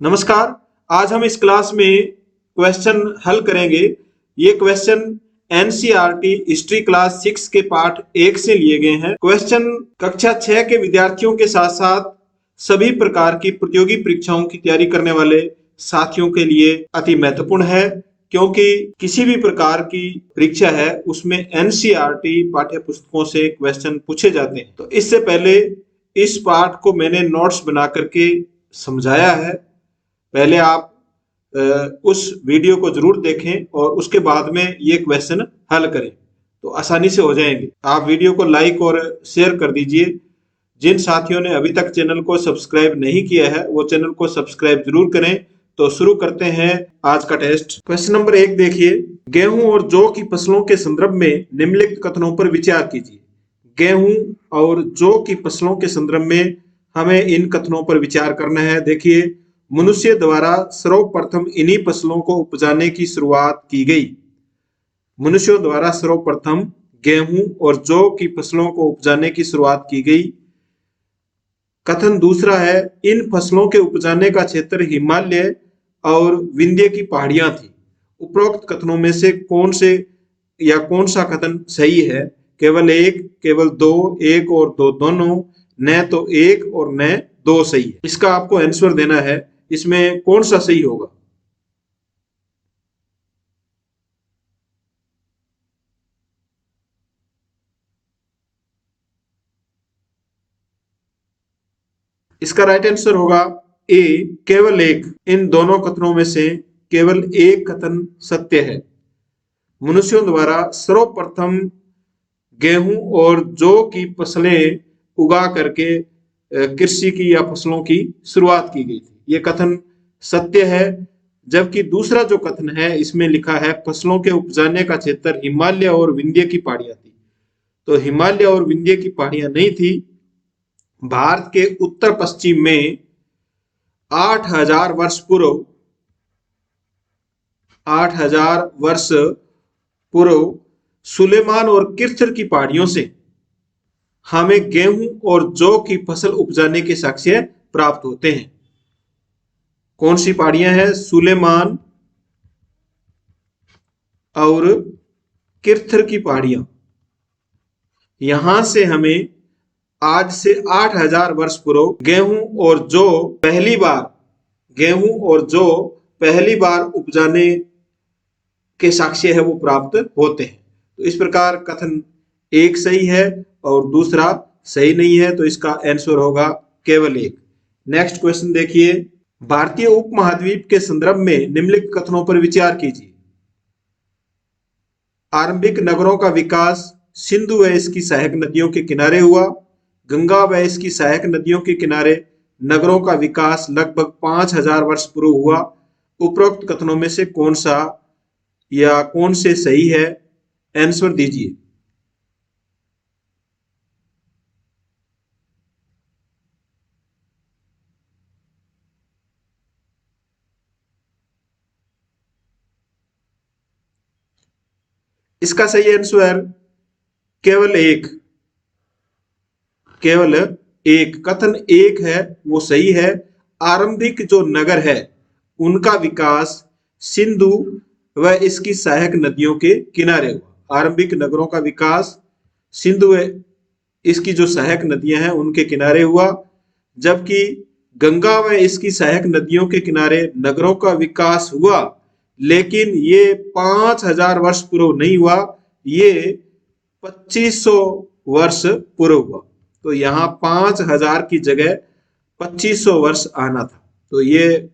नमस्कार। आज हम इस क्लास में क्वेश्चन हल करेंगे। ये क्वेश्चन एनसीईआरटी हिस्ट्री क्लास 6 के पार्ट 1 से लिए गए हैं। क्वेश्चन कक्षा 6 के विद्यार्थियों के साथ साथ सभी प्रकार की प्रतियोगी परीक्षाओं की तैयारी करने वाले साथियों के लिए अति महत्वपूर्ण है, क्योंकि किसी भी प्रकार की परीक्षा है उसमें एनसीईआरटी पाठ्य पुस्तकों से क्वेश्चन पूछे जाते हैं। तो इससे पहले इस पाठ को मैंने नोट्स बना करके समझाया है। पहले आप उस वीडियो को जरूर देखें और उसके बाद में ये क्वेश्चन हल करें तो आसानी से हो जाएंगे। आप वीडियो को लाइक और शेयर कर दीजिए। जिन साथियों ने अभी तक चैनल को सब्सक्राइब नहीं किया है वो चैनल को सब्सक्राइब जरूर करें। तो शुरू करते हैं आज का टेस्ट। क्वेश्चन नंबर 1 देखिए, गेहूं और जौ की फसलों के संदर्भ में निम्नलिखित कथनों पर विचार कीजिए। गेहूं और जौ की फसलों के संदर्भ में हमें इन कथनों पर विचार करना है। देखिए, मनुष्य द्वारा सर्वप्रथम इन्हीं फसलों को उपजाने की शुरुआत की गई। मनुष्यों द्वारा सर्वप्रथम गेहूं और जौ की फसलों को उपजाने की शुरुआत की गई। कथन दूसरा है, इन फसलों के उपजाने का क्षेत्र हिमालय और विंध्य की पहाड़ियां थी। उपरोक्त कथनों में से कौन सा कथन सही है? केवल एक, केवल दो, एक और दो दोनों, न तो एक और न दो सही है। इसका आपको आंसर देना है, इसमें कौन सा सही होगा? इसका राइट आंसर होगा ए, केवल एक। इन दोनों कथनों में से केवल एक कथन सत्य है। मनुष्यों द्वारा सर्वप्रथम गेहूं और जौ की फसलें उगा करके कृषि की या फसलों की शुरुआत की गई थी। ये कथन सत्य है। जबकि दूसरा जो कथन है इसमें लिखा है फसलों के उपजाने का क्षेत्र हिमालय और विंध्य की पहाड़ियां थी। तो हिमालय और विंध्य की पहाड़ियां नहीं थी। भारत के उत्तर पश्चिम में 8,000 वर्ष पूर्व सुलेमान और किरथर की पहाड़ियों से हमें गेहूं और जौ की फसल उपजाने के साक्ष्य प्राप्त होते हैं। कौन सी पहाड़ियां हैं? सुलेमान और किरथर की पहाड़ियां। यहां से हमें आज से 8,000 वर्ष पूर्व गेहूं और जौ पहली बार उपजाने के साक्ष्य है वो प्राप्त होते हैं। तो इस प्रकार कथन एक सही है और दूसरा सही नहीं है। तो इसका आंसर होगा केवल एक। नेक्स्ट क्वेश्चन देखिए, भारतीय उपमहाद्वीप के संदर्भ में निम्नलिखित कथनों पर विचार कीजिए। आरंभिक नगरों का विकास सिंधु व इसकी सहायक नदियों के किनारे हुआ। गंगा व इसकी सहायक नदियों के किनारे नगरों का विकास लगभग 5,000 वर्ष पूर्व हुआ। उपरोक्त कथनों में से कौन सा या कौन से सही है? आंसर दीजिए। इसका सही आंसर केवल एक। केवल एक कथन एक है वो सही है। आरंभिक जो नगर है उनका विकास सिंधु व इसकी सहायक नदियों के किनारे हुआ। आरंभिक नगरों का विकास सिंधु व इसकी जो सहायक नदियां हैं उनके किनारे हुआ। जबकि गंगा व इसकी सहायक नदियों के किनारे नगरों का विकास हुआ, लेकिन ये 5,000 वर्ष पूर्व नहीं हुआ, ये 2,500 वर्ष पूर्व हुआ। तो यहाँ 5,000 की जगह 2,500 वर्ष आना था। तो ये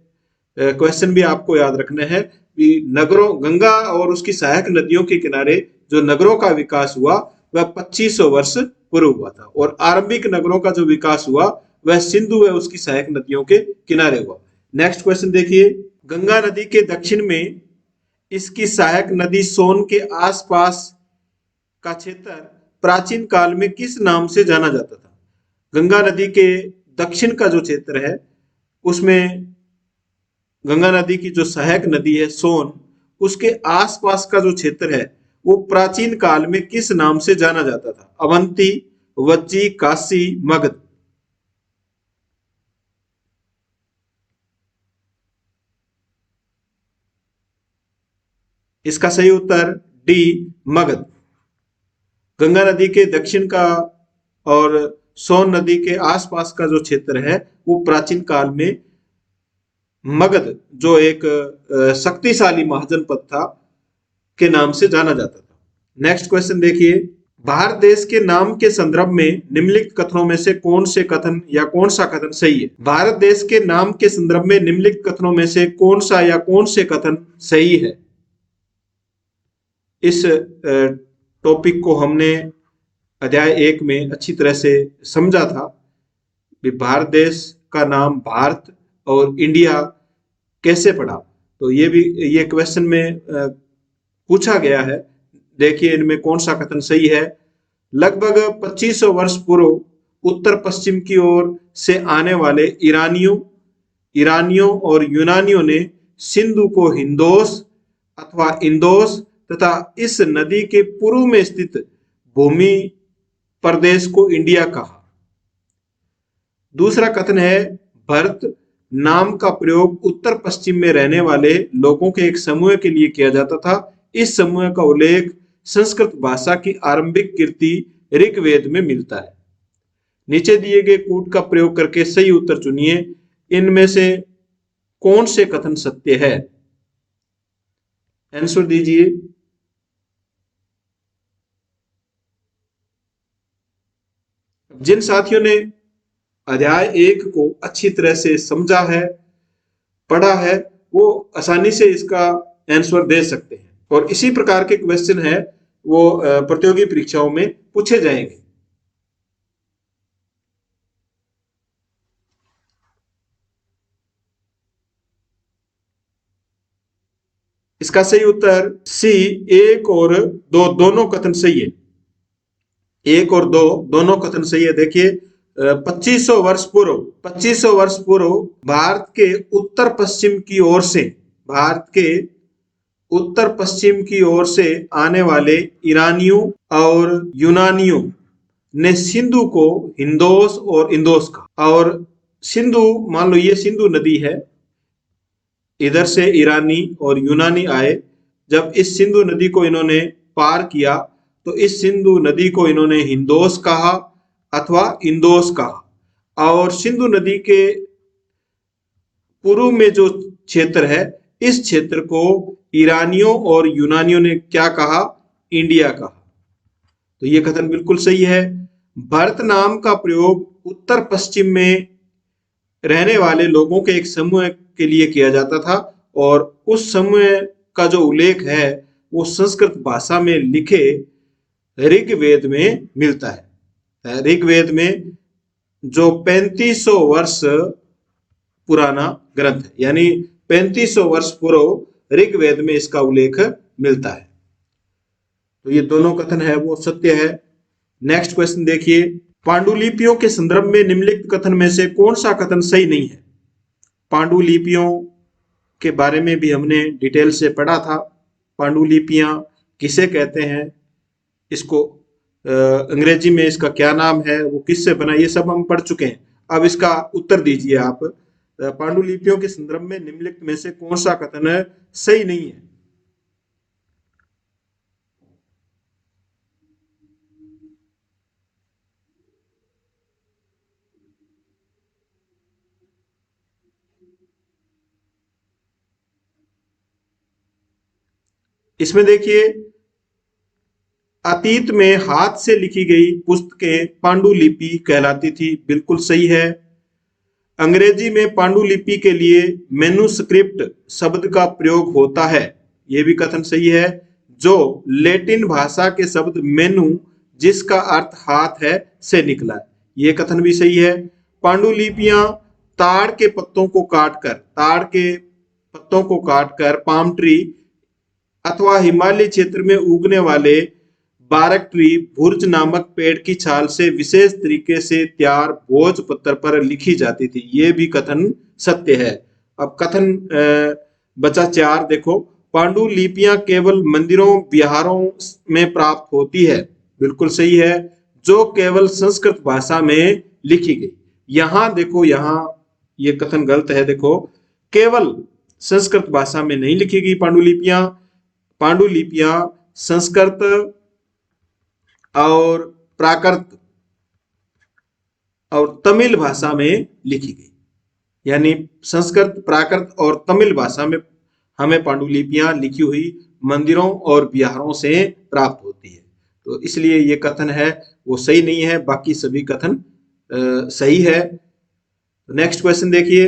क्वेश्चन भी आपको याद रखना है कि नगरों, गंगा और उसकी सहायक नदियों के किनारे जो नगरों का विकास हुआ वह 2,500 वर्ष पूर्व हुआ था, और आरंभिक नगरों का जो विकास हुआ वह सिंधु व उसकी सहायक नदियों के किनारे हुआ। नेक्स्ट क्वेश्चन देखिए, गंगा नदी के दक्षिण में इसकी सहायक नदी सोन के आसपास का क्षेत्र प्राचीन काल में किस नाम से जाना जाता था? गंगा नदी के दक्षिण का जो क्षेत्र है उसमें गंगा नदी की जो सहायक नदी है सोन, उसके आसपास का जो क्षेत्र है वो प्राचीन काल में किस नाम से जाना जाता था? अवंती, वज्जी, काशी, मगध। इसका सही उत्तर डी मगध। गंगा नदी के दक्षिण का और सोन नदी के आसपास का जो क्षेत्र है वो प्राचीन काल में मगध, जो एक शक्तिशाली महाजनपद था, के नाम से जाना जाता था। नेक्स्ट क्वेश्चन देखिए, भारत देश के नाम के संदर्भ में निम्नलिखित कथनों में से कौन से कथन या कौन सा कथन सही है? भारत देश के नाम के संदर्भ में निम्नलिखित कथनों में से कौन सा या कौन से कथन सही है? इस टॉपिक को हमने अध्याय 1 में अच्छी तरह से समझा था कि भारत देश का नाम भारत और इंडिया कैसे पड़ा। तो ये क्वेश्चन में पूछा गया है। देखिए इनमें कौन सा कथन सही है। लगभग 2500 वर्ष पूर्व उत्तर पश्चिम की ओर से आने वाले ईरानियों और यूनानियों ने सिंधु को हिंदोस अथवा इंदोस तथा इस नदी के पूर्व में स्थित भूमि प्रदेश को इंडिया कहा। दूसरा कथन है, भारत नाम का प्रयोग उत्तर पश्चिम में रहने वाले लोगों के एक समूह के लिए किया जाता था। इस समूह का उल्लेख संस्कृत भाषा की आरंभिक कृति ऋग्वेद में मिलता है। नीचे दिए गए कूट का प्रयोग करके सही उत्तर चुनिए। इनमें से कौन से कथन सत्य है? आंसर दीजिए। जिन साथियों ने अध्याय 1 को अच्छी तरह से समझा है, पढ़ा है, वो आसानी से इसका आंसर दे सकते हैं और इसी प्रकार के क्वेश्चन है वो प्रतियोगी परीक्षाओं में पूछे जाएंगे। इसका सही उत्तर सी, 1 और 2 दोनों कथन सही है। 1 और 2 दोनों कथन सही है। देखिए 2500 वर्ष पूर्व भारत के उत्तर पश्चिम की ओर से आने वाले ईरानियों और यूनानियों ने सिंधु को हिंदोस और इंदोस कहा। और सिंधु, मान लो ये सिंधु नदी है, इधर से ईरानी और यूनानी आए। जब इस सिंधु नदी को इन्होंने पार किया तो इस सिंधु नदी को इन्होंने हिंदोस कहा अथवा इंदोस कहा। और सिंधु नदी के पूर्व में जो क्षेत्र है, इस क्षेत्र को ईरानियों और यूनानियों ने क्या कहा? इंडिया कहा। तो ये कथन बिल्कुल सही है। भारत नाम का प्रयोग उत्तर पश्चिम में रहने वाले लोगों के एक समूह के लिए किया जाता था और उस समूह का जो उल्लेख है वो संस्कृत भाषा में लिखे ऋग्वेद में मिलता है। ऋग्वेद में जो 3500 वर्ष पुराना ग्रंथ है, यानी 3500 वर्ष पूर्व ऋग्वेद में इसका उल्लेख मिलता है। तो ये दोनों कथन है वो सत्य है। नेक्स्ट क्वेश्चन देखिए, पांडुलिपियों के संदर्भ में निम्नलिखित कथन में से कौन सा कथन सही नहीं है? पांडुलिपियों के बारे में भी हमने डिटेल से पढ़ा था। पांडुलिपियां किसे कहते हैं, इसको अंग्रेजी में इसका क्या नाम है, वो किससे बना, ये सब हम पढ़ चुके हैं। अब इसका उत्तर दीजिए आप। पांडुलिपियों के संदर्भ में निम्नलिखित में से कौन सा कथन सही नहीं है? इसमें देखिए, अतीत में हाथ से लिखी गई पुस्तकें पांडुलिपि कहलाती थी, बिल्कुल सही है। अंग्रेजी में पांडुलिपि के लिए मैन्युस्क्रिप्ट शब्द का प्रयोग होता है, यह भी कथन सही है, जो लैटिन भाषा के शब्द मेनू, जिसका अर्थ हाथ है, से निकला है, यह कथन भी सही है। पांडुलिपियां ताड़ के पत्तों को काटकर पाम ट्री अथवा हिमालय क्षेत्र में उगने वाले बारक ट्री भुर्ज नामक पेड़ की छाल से विशेष तरीके से तैयार भोजपत्र पर लिखी जाती थी, ये भी कथन सत्य है। अब कथन बचा 4, देखो, पांडुलिपियां केवल मंदिरों विहारों में प्राप्त होती है, बिल्कुल सही है, जो केवल संस्कृत भाषा में लिखी गई। यहां देखो, यहां ये कथन गलत है। देखो, केवल संस्कृत भाषा में नहीं लिखी गई पांडुलिपियां, पांडुलिपियां संस्कृत और प्राकृत और तमिल भाषा में लिखी गई। यानी संस्कृत, प्राकृत और तमिल भाषा में हमें पांडुलिपियां लिखी हुई मंदिरों और विहारों से प्राप्त होती है। तो इसलिए ये कथन है वो सही नहीं है, बाकी सभी कथन सही है। नेक्स्ट क्वेश्चन देखिए,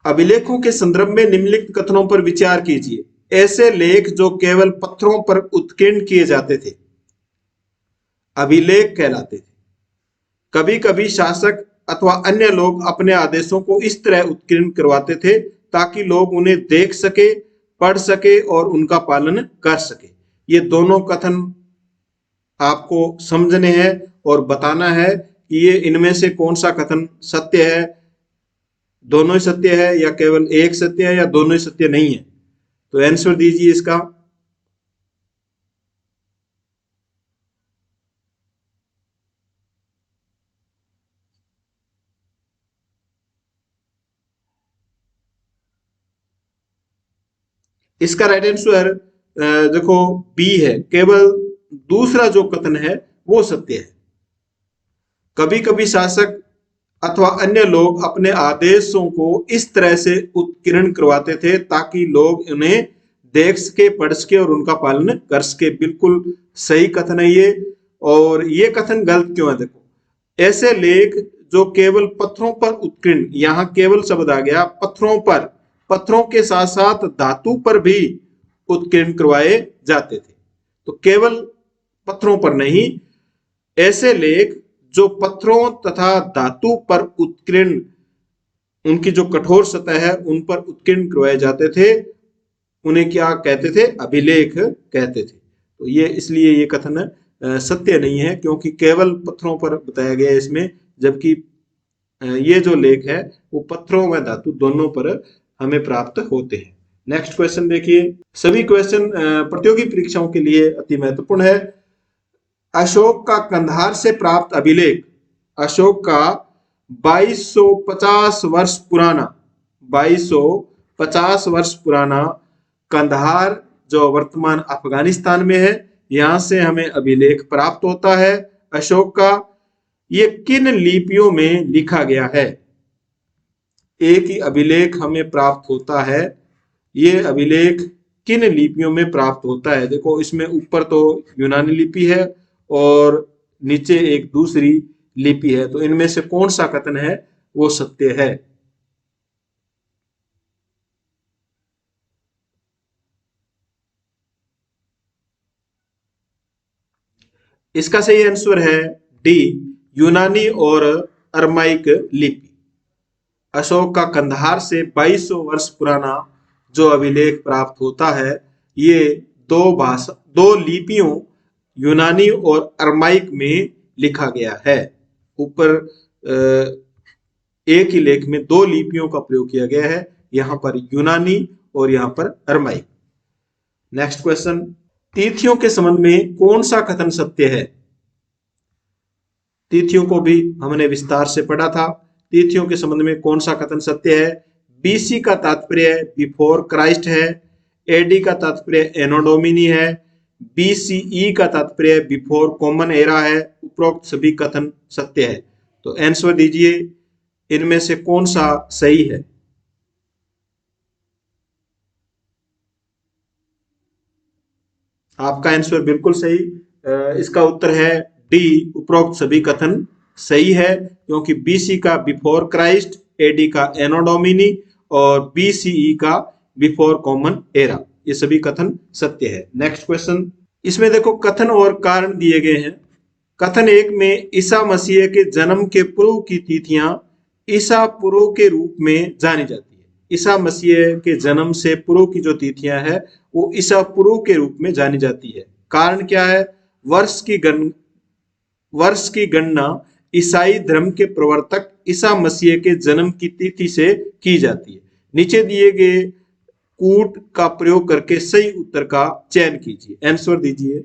अभिलेखों के संदर्भ में निम्नलिखित कथनों पर विचार कीजिए। ऐसे लेख जो केवल पत्थरों पर उत्कीर्ण किए जाते थे अभिलेख कहलाते थे। कभी कभी शासक अथवा अन्य लोग अपने आदेशों को इस तरह उत्कीर्ण करवाते थे ताकि लोग उन्हें देख सके, पढ़ सके और उनका पालन कर सके। ये दोनों कथन आपको समझने हैं और बताना है कि ये इनमें से कौन सा कथन सत्य है, दोनों ही सत्य है या केवल एक सत्य है या दोनों ही सत्य नहीं है। तो आंसर दीजिए इसका। इसका राइट आंसर देखो बी है, केवल दूसरा जो कथन है वो सत्य है। कभी कभी शासक अथवा अन्य लोग अपने आदेशों को इस तरह से उत्कीर्ण करवाते थे ताकि लोग उन्हें देख सके, पढ़ सके और उनका पालन कर सके। बिल्कुल सही कथन है ये। और ये कथन गलत क्यों है देखो, ऐसे लेख जो केवल पत्थरों पर उत्कीर्ण, यहां केवल शब्द आ गया पत्थरों पर, पत्थरों के साथ साथ धातु पर भी उत्कीर्ण करवाए जाते थे। तो केवल पत्थरों पर नहीं, ऐसे लेख जो पत्थरों तथा धातु पर उत्कीर्ण, उनकी जो कठोर सतह है उन पर उत्कीर्ण करवाए जाते थे, उन्हें क्या कहते थे, अभिलेख कहते थे। तो ये इसलिए ये कथन सत्य नहीं है, क्योंकि केवल पत्थरों पर बताया गया है इसमें, जबकि ये जो लेख है वो पत्थरों व धातु दोनों पर हमें प्राप्त होते हैं। नेक्स्ट क्वेश्चन देखिए, सभी क्वेश्चन प्रतियोगी परीक्षाओं के लिए अति महत्वपूर्ण है। अशोक का कंधार से प्राप्त अभिलेख, अशोक का 2250 वर्ष पुराना, 2250 वर्ष पुराना कंधार जो वर्तमान अफगानिस्तान में है, यहां से हमें अभिलेख प्राप्त होता है अशोक का। ये किन लिपियों में लिखा गया है? एक ही अभिलेख हमें प्राप्त होता है, ये अभिलेख किन लिपियों में प्राप्त होता है? देखो इसमें ऊपर तो यूनानी लिपि है और नीचे एक दूसरी लिपि है, तो इनमें से कौन सा कथन है वो सत्य है? इसका सही आंसर है डी, यूनानी और अरमाइक लिपि। अशोक का कंधार से 2200 वर्ष पुराना जो अभिलेख प्राप्त होता है, ये दो लिपियों यूनानी और अरमाइक में लिखा गया है। ऊपर एक ही लेख में दो लिपियों का प्रयोग किया गया है, यहां पर यूनानी और यहां पर अरमाइक। नेक्स्ट क्वेश्चन, तिथियों के संबंध में कौन सा कथन सत्य है? तिथियों को भी हमने विस्तार से पढ़ा था। तिथियों के संबंध में कौन सा कथन सत्य है? बीसी का तात्पर्य बिफोर क्राइस्ट है, एडी का तात्पर्य एनो डोमिनी है, बीसीई का तात्पर्य बिफोर कॉमन एरा है। उपरोक्त सभी कथन सत्य है। तो आंसर दीजिए, इनमें से कौन सा सही है? आपका आंसर बिल्कुल सही। इसका उत्तर है डी, उपरोक्त सभी कथन सही है, क्योंकि बीसी का बिफोर क्राइस्ट, एडी का एनो डोमिनी और बीसीई का बिफोर कॉमन एरा, ये सभी कथन सत्य है। नेक्स्ट क्वेश्चन, इसमें देखो कथन और कारण दिए गए हैं। कथन एक में ईसा मसीह के जन्म के पूर्व की तिथियां ईसा पूर्व के रूप में जानी जाती है। ईसा मसीह के जन्म से पूर्व की जो तिथियां है वो ईसा पूर्व के रूप में जानी जाती है। कारण क्या है? वर्ष की गणना ईसाई धर्म के प्रवर्तक ईसा मसीह के जन्म की तिथि से की जाती है। नीचे दिए गए कूट का प्रयोग करके सही उत्तर का चयन कीजिए। आंसर दीजिए।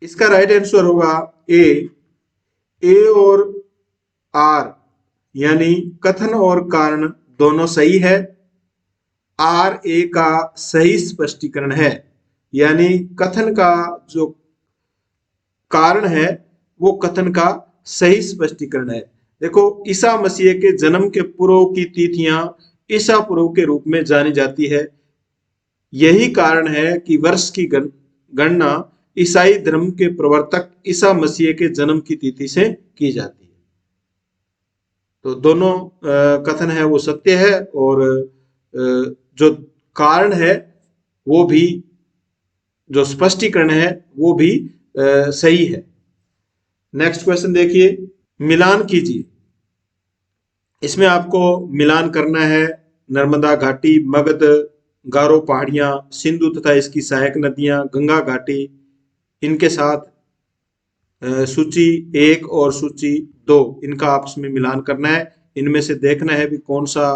इसका राइट आंसर होगा ए और आर यानी कथन और कारण दोनों सही है। आर ए का सही स्पष्टीकरण है, यानी कथन का जो कारण है वो कथन का सही स्पष्टीकरण है। देखो, ईसा मसीह के जन्म के पूर्व की तिथियां ईसा पूर्व के रूप में जानी जाती है। यही कारण है कि वर्ष की गणना ईसाई धर्म के प्रवर्तक ईसा मसीह के जन्म की तिथि से की जाती है। तो दोनों कथन है वो सत्य है, और जो कारण है वो भी, जो स्पष्टीकरण है वो भी सही है। नेक्स्ट क्वेश्चन देखिए, मिलान कीजिए। इसमें आपको मिलान करना है नर्मदा घाटी, मगध, गारो पहाड़ियां, सिंधु तथा इसकी सहायक नदियां, गंगा घाटी, इनके साथ सूची 1 और सूची 2, इनका आपस में मिलान करना है। इनमें से देखना है भी कौन सा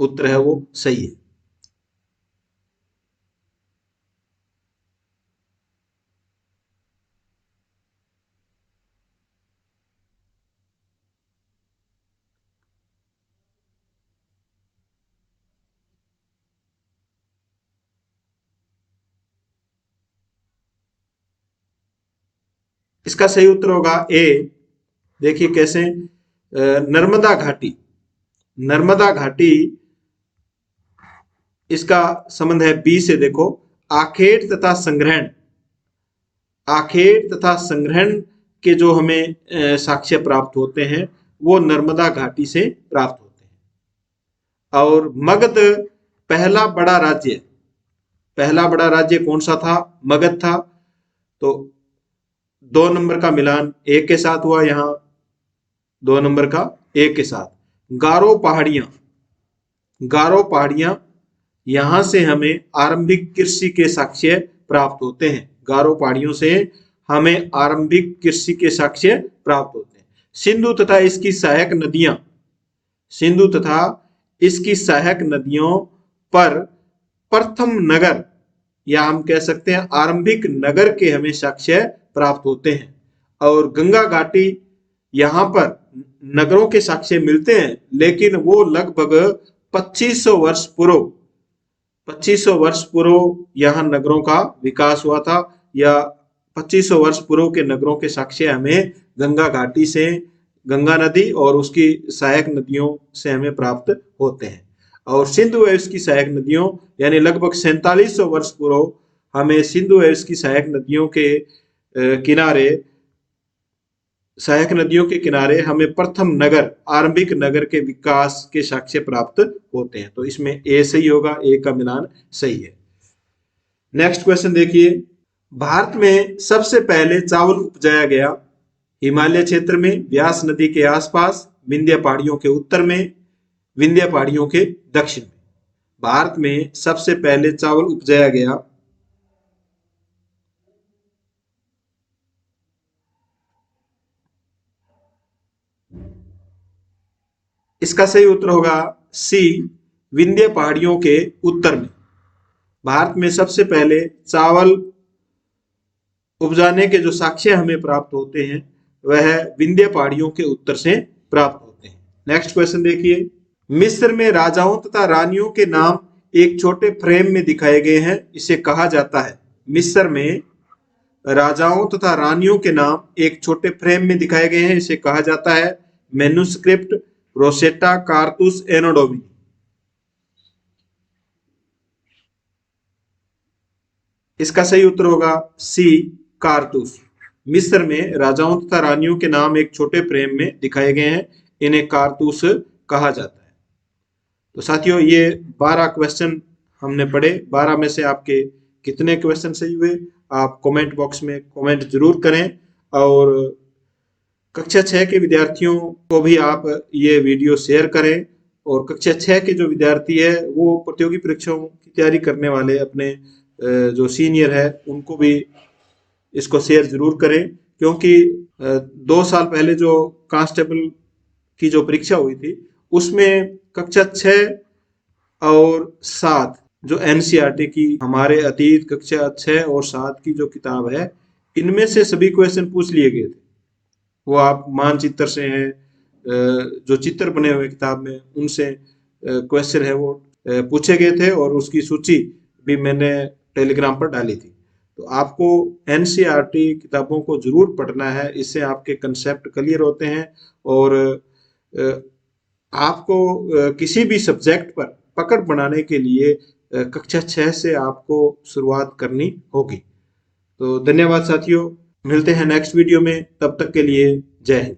उत्तर है वो सही है। इसका सही उत्तर होगा ए। देखिए कैसे, नर्मदा घाटी, नर्मदा घाटी, इसका संबंध है बी से। देखो, आखेट तथा संग्रहण, आखेट तथा संग्रहण के जो हमें साक्ष्य प्राप्त होते हैं वो नर्मदा घाटी से प्राप्त होते हैं। और मगध पहला बड़ा राज्य, पहला बड़ा राज्य कौन सा था? मगध था। तो 2 नंबर का मिलान ए के साथ हुआ, यहां 2 नंबर का ए के साथ। गारो पहाड़ियां, गारो पहाड़ियां, यहां से हमें आरंभिक कृषि के साक्ष्य प्राप्त होते हैं। गारो पहाड़ियों से हमें आरंभिक कृषि के साक्ष्य प्राप्त होते हैं। सिंधु तथा इसकी सहायक नदियां, सिंधु तथा इसकी सहायक नदियों पर प्रथम नगर, या हम कह सकते हैं आरंभिक नगर के हमें साक्ष्य प्राप्त होते हैं। और गंगा घाटी, यहां पर नगरों के साक्ष्य मिलते हैं, लेकिन वो लगभग 2500 वर्ष पूर्व, 2500 वर्ष पूर्व यहाँ नगरों का विकास हुआ था, या 2500 वर्ष पूर्व के नगरों के साक्ष्य हमें गंगा घाटी से, गंगा नदी और उसकी सहायक नदियों से हमें प्राप्त होते हैं। और सिंधु व इसकी सहायक नदियों, यानी लगभग 4700 वर्ष पूर्व हमें सिंधु व इसकी सहायक नदियों के किनारे, सहायक नदियों के किनारे हमें प्रथम नगर, आरंभिक नगर के विकास के साक्ष्य प्राप्त होते हैं। तो इसमें ए सही होगा, ए का मिलान सही है। नेक्स्ट क्वेश्चन देखिए, भारत में सबसे पहले चावल उपजाया गया हिमालय क्षेत्र में, व्यास नदी के आसपास, विंध्य पहाड़ियों के उत्तर में, विंध्य पहाड़ियों के दक्षिण में। भारत में सबसे पहले चावल उपजाया गया, इसका सही उत्तर होगा सी, विंध्य पहाड़ियों के उत्तर में। भारत में सबसे पहले चावल उपजाने के जो साक्ष्य हमें प्राप्त होते हैं वह विंध्य पहाड़ियों के उत्तर से प्राप्त होते हैं। नेक्स्ट क्वेश्चन देखिए, मिस्र में राजाओं तथा रानियों के नाम एक छोटे फ्रेम में दिखाए गए हैं, इसे कहा जाता है। मिस्र में राजाओं तथा रानियों के नाम एक छोटे फ्रेम में दिखाए गए हैं, इसे कहा जाता है मैन्युस्क्रिप्ट, रोसेटा, कारतूस, एनोडोमी। इसका सही उत्तर होगा सी, कारतूस। मिस्र में राजाओं तथा रानियों के नाम एक छोटे फ्रेम में दिखाए गए हैं, इन्हें कारतूस कहा जाता है। तो साथियों, ये 12 क्वेश्चन हमने पढ़े। 12 में से आपके कितने क्वेश्चन सही हुए आप कमेंट बॉक्स में कमेंट जरूर करें, और कक्षा 6 के विद्यार्थियों को भी आप ये वीडियो शेयर करें। और कक्षा 6 के जो विद्यार्थी है वो प्रतियोगी परीक्षाओं की तैयारी करने वाले अपने जो सीनियर है उनको भी इसको शेयर जरूर करें, क्योंकि 2 साल पहले जो कांस्टेबल की जो परीक्षा हुई थी उसमें कक्षा 6 और 7 जो एनसीईआरटी की हमारे अतीत कक्षा 6 और 7 की जो किताब है इनमें से सभी क्वेश्चन पूछ लिए गए थे। वो आप मानचित्र से हैं, जो चित्र बने हुए किताब में उनसे क्वेश्चन है वो पूछे गए थे, और उसकी सूची भी मैंने टेलीग्राम पर डाली थी। तो आपको एनसीईआरटी किताबों को जरूर पढ़ना है, इससे आपके कंसेप्ट क्लियर होते हैं और आपको किसी भी सब्जेक्ट पर पकड़ बनाने के लिए कक्षा 6 से आपको शुरुआत करनी होगी। तो धन्यवाद साथियों, मिलते हैं नेक्स्ट वीडियो में, तब तक के लिए जय हिंद।